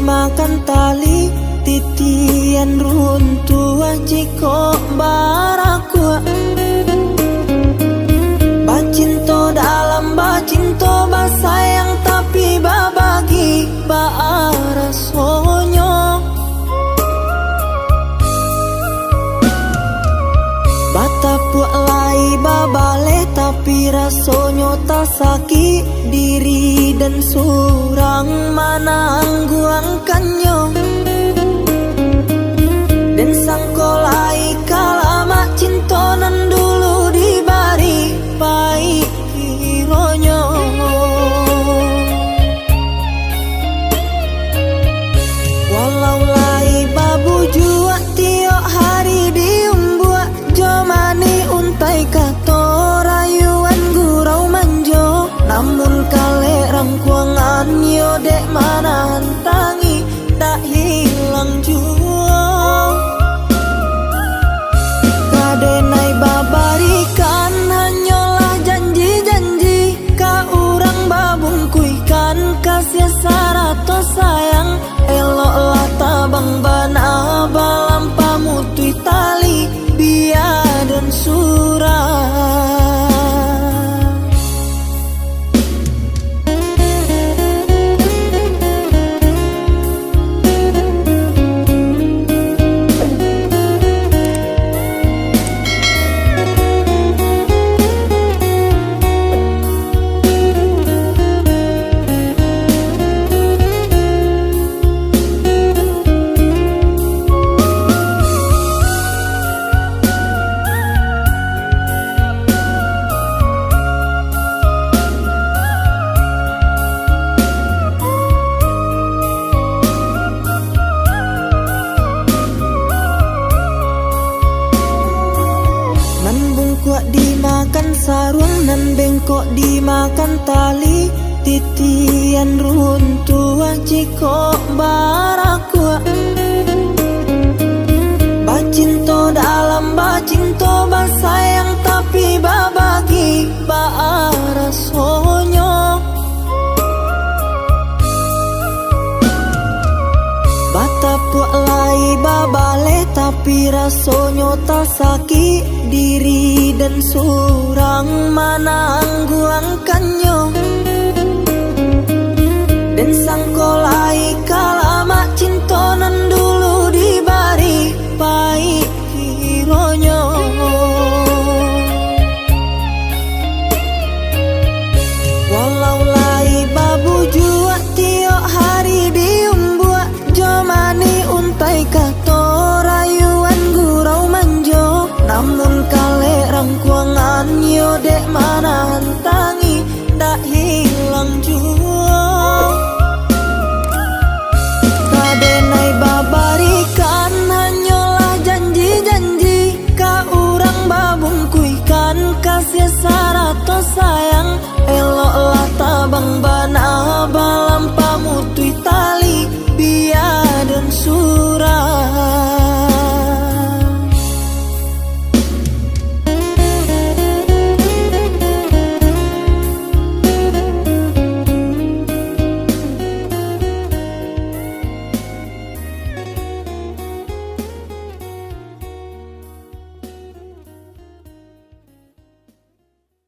dimakan tali titian runtuh jiko barakua. Bacinto dalam bacinto basayang tapi babagi baarasonyo. Batapuk lai babale tapi rasonyo tak sakit diri dan surang manangguangkannya. Dan sangkolai kalama cintonan dulu dibari baik kironyo. Walau lai babu jua tiok hari diumbuak jomani untai kato rayuan gurau manjo. Namun kale rangkuangan yo dek mana hantangi tak hilang jua. Kadenai babarikan hanyalah janji-janji ka urang babungkuikan kasih sarato sayang. Eloklah tabang bana balam pamutui tali biar dan surah. Dimakan sarung nan bengkok dimakan tali titian runtuh jiko barakua. Bacinto dalam bacinto basayang tapi babagi baarasonyo. Batapuk lai babale tapi rasonyo tak sakit diri dan surang manangguangkannya. Dan sangkolai